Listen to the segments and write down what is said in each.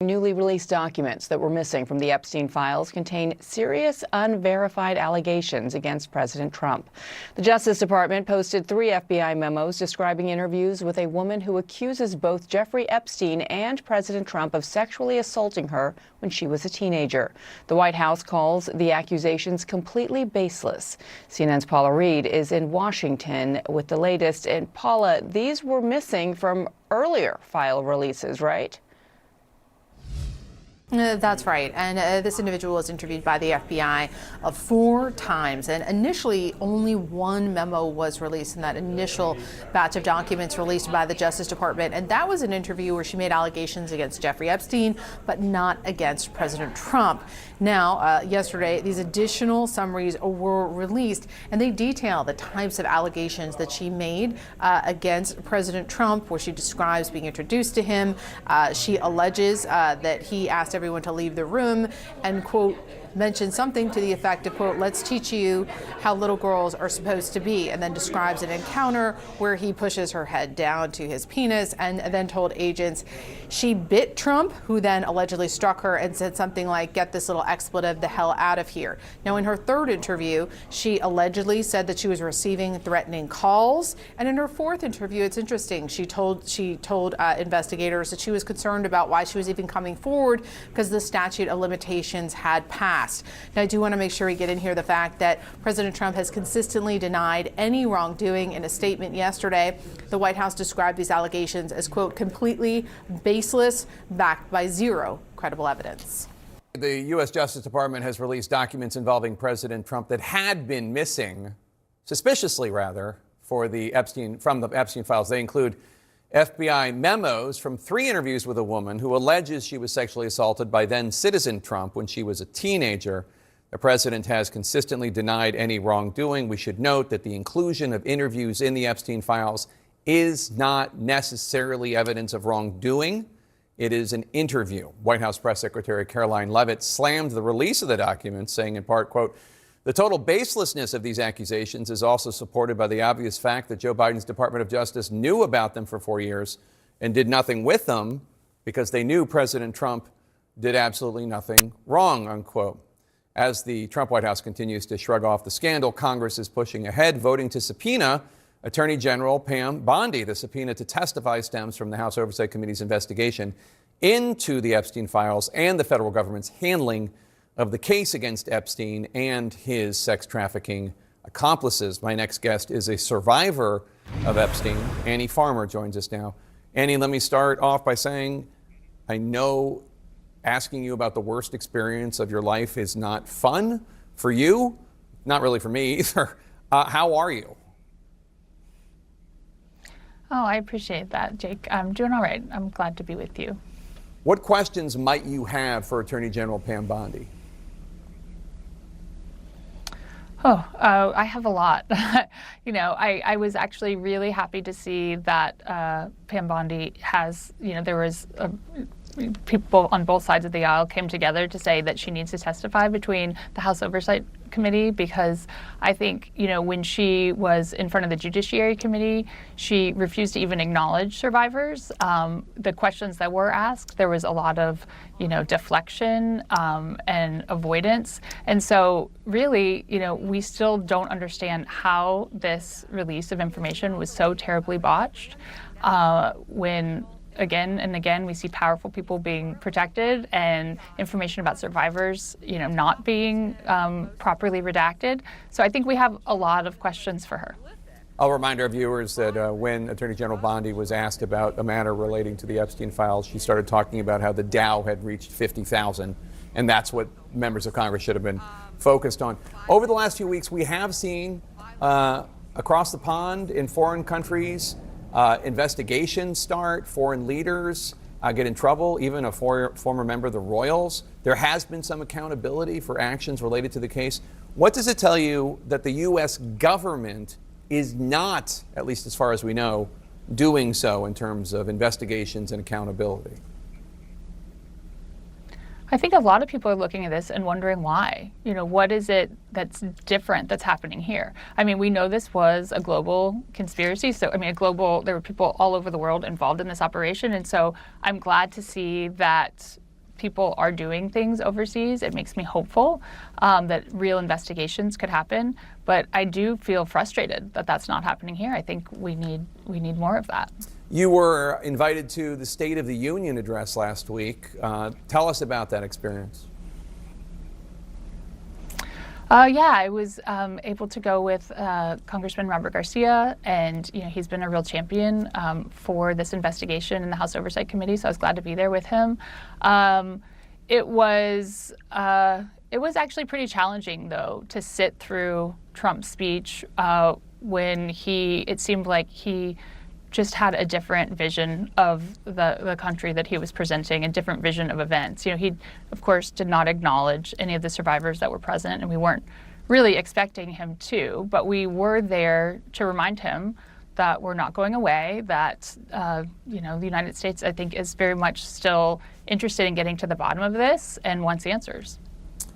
Newly released documents that were missing from the Epstein files contain serious, unverified allegations against President Trump. The Justice Department posted 3 FBI memos describing interviews with a woman who accuses both Jeffrey Epstein and President Trump of sexually assaulting her when she was a teenager. The White House calls the accusations completely baseless. CNN's Paula Reed is in Washington with the latest. And Paula, these were missing from earlier file releases, right? That's right. And this individual was interviewed by the FBI 4 times. And initially, only 1 memo was released in that initial batch of documents released by the Justice Department. And that was an interview where she made allegations against Jeffrey Epstein, but not against President Trump. Now, yesterday, these additional summaries were released, and they detail the types of allegations that she made against President Trump, where she describes being introduced to him. She alleges that he asked everyone to leave the room and, quote, mentioned something to the effect of, quote, let's teach you how little girls are supposed to be, and then describes an encounter where he pushes her head down to his penis and then told agents she bit Trump, who then allegedly struck her and said something like, get this little expletive the hell out of here. Now, in her 3rd interview, she allegedly said that she was receiving threatening calls. And in her 4th interview, it's interesting, she told investigators that she was concerned about why she was even coming forward because the statute of limitations had passed. Now, I do want to make sure we get in here the fact that President Trump has consistently denied any wrongdoing. In a statement yesterday, the White House described these allegations as, quote, completely baseless, backed by 0 credible evidence. The U.S. Justice Department has released documents involving President Trump that had been missing, suspiciously rather, from the Epstein files. They include FBI memos from 3 interviews with a woman who alleges she was sexually assaulted by then citizen Trump when she was a teenager. The president has consistently denied any wrongdoing. We should note that the inclusion of interviews in the Epstein files is not necessarily evidence of wrongdoing. It is an interview. White House Press Secretary Caroline Leavitt slammed the release of the documents, saying in part, quote, the total baselessness of these accusations is also supported by the obvious fact that Joe Biden's Department of Justice knew about them for 4 years and did nothing with them because they knew President Trump did absolutely nothing wrong, unquote. As the Trump White House continues to shrug off the scandal, Congress is pushing ahead, voting to subpoena Attorney General Pam Bondi. The subpoena to testify stems from the House Oversight Committee's investigation into the Epstein files and the federal government's handling of the case against Epstein and his sex trafficking accomplices. My next guest is a survivor of Epstein. Annie Farmer joins us now. Annie, let me start off by saying I know asking you about the worst experience of your life is not fun for you, not really for me either. How are you? Oh, I appreciate that, Jake. I'm doing all right. I'm glad to be with you. What questions might you have for Attorney General Pam Bondi? I have a lot. I was actually really happy to see that Pam Bondi has, there was people on both sides of the aisle came together to say that she needs to testify between the House Oversight Committee, because I think, when she was in front of the Judiciary Committee, she refused to even acknowledge survivors. The questions that were asked, there was a lot of, deflection and avoidance. And so really, we still don't understand how this release of information was so terribly botched when again and again we see powerful people being protected and information about survivors, not being properly redacted. So I think we have a lot of questions for her. I'll remind our viewers that when Attorney General Bondi was asked about a matter relating to the Epstein files, she started talking about how the Dow had reached 50,000, and that's what members of Congress should have been focused on. Over the last few weeks, we have seen across the pond in foreign countries investigations start, foreign leaders get in trouble, even a former member of the Royals. There has been some accountability for actions related to the case. What does it tell you that the U.S. government is not, at least as far as we know, doing so in terms of investigations and accountability? I think a lot of people are looking at this and wondering why. What is it that's different that's happening here? I mean, we know this was a global conspiracy. So, there were people all over the world involved in this operation. And so I'm glad to see that people are doing things overseas. It makes me hopeful that real investigations could happen. But I do feel frustrated that that's not happening here. I think we need more of that. You were invited to the State of the Union address last week. Tell us about that experience. Yeah, I was able to go with Congressman Robert Garcia, and he's been a real champion for this investigation in the House Oversight Committee. So I was glad to be there with him. It was actually pretty challenging, though, to sit through Trump's speech when it seemed like he just had a different vision of the country that he was presenting, a different vision of events. He, of course, did not acknowledge any of the survivors that were present, and we weren't really expecting him to, but we were there to remind him that we're not going away, that, the United States, I think, is very much still interested in getting to the bottom of this and wants answers.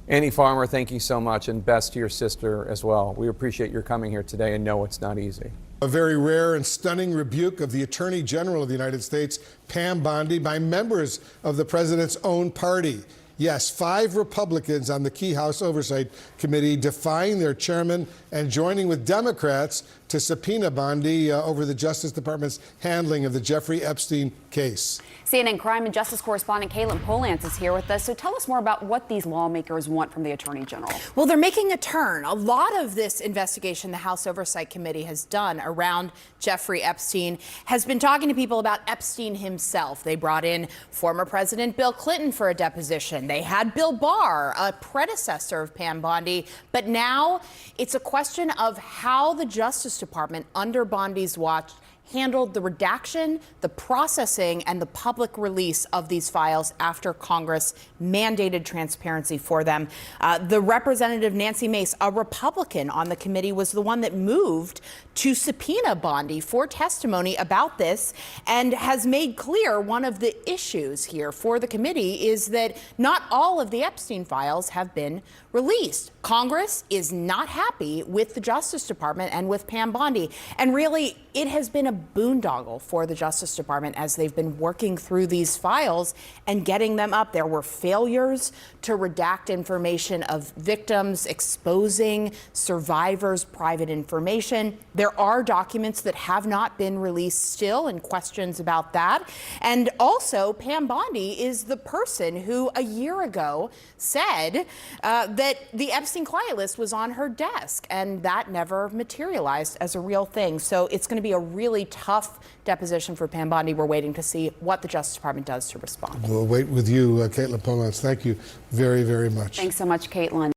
Annie Farmer, thank you so much, and best to your sister as well. We appreciate your coming here today and know it's not easy. A very rare and stunning rebuke of the Attorney General of the United States, Pam Bondi, by members of the president's own party. Yes, 5 Republicans on the key House Oversight Committee defying their chairman and joining with Democrats to subpoena Bondi over the Justice Department's handling of the Jeffrey Epstein case. CNN crime and justice correspondent Caitlin Polantz is here with us. So tell us more about what these lawmakers want from the Attorney General. Well, they're making a turn. A lot of this investigation the House Oversight Committee has done around Jeffrey Epstein has been talking to people about Epstein himself. They brought in former President Bill Clinton for a deposition. They had Bill Barr, a predecessor of Pam Bondi. But now it's a question of how the Justice Department, under Bondi's watch, handled the redaction, the processing, and the public release of these files after Congress mandated transparency for them. The Representative Nancy Mace, a Republican on the committee, was the one that moved to subpoena Bondi for testimony about this and has made clear one of the issues here for the committee is that not all of the Epstein files have been released. Congress is not happy with the Justice Department and with Pam Bondi. And really, it has been a boondoggle for the Justice Department as they've been working through these files and getting them up. There were failures to redact information of victims, exposing survivors' private information. There are documents that have not been released still and questions about that. And also, Pam Bondi is the person who a year ago said that the Epstein client list was on her desk, and that never materialized as a real thing. So it's going to be a really tough deposition for Pam Bondi. We're waiting to see what the Justice Department does to respond. We'll wait with you, Caitlin Polantz. Thank you very, very much. Thanks so much, Caitlin.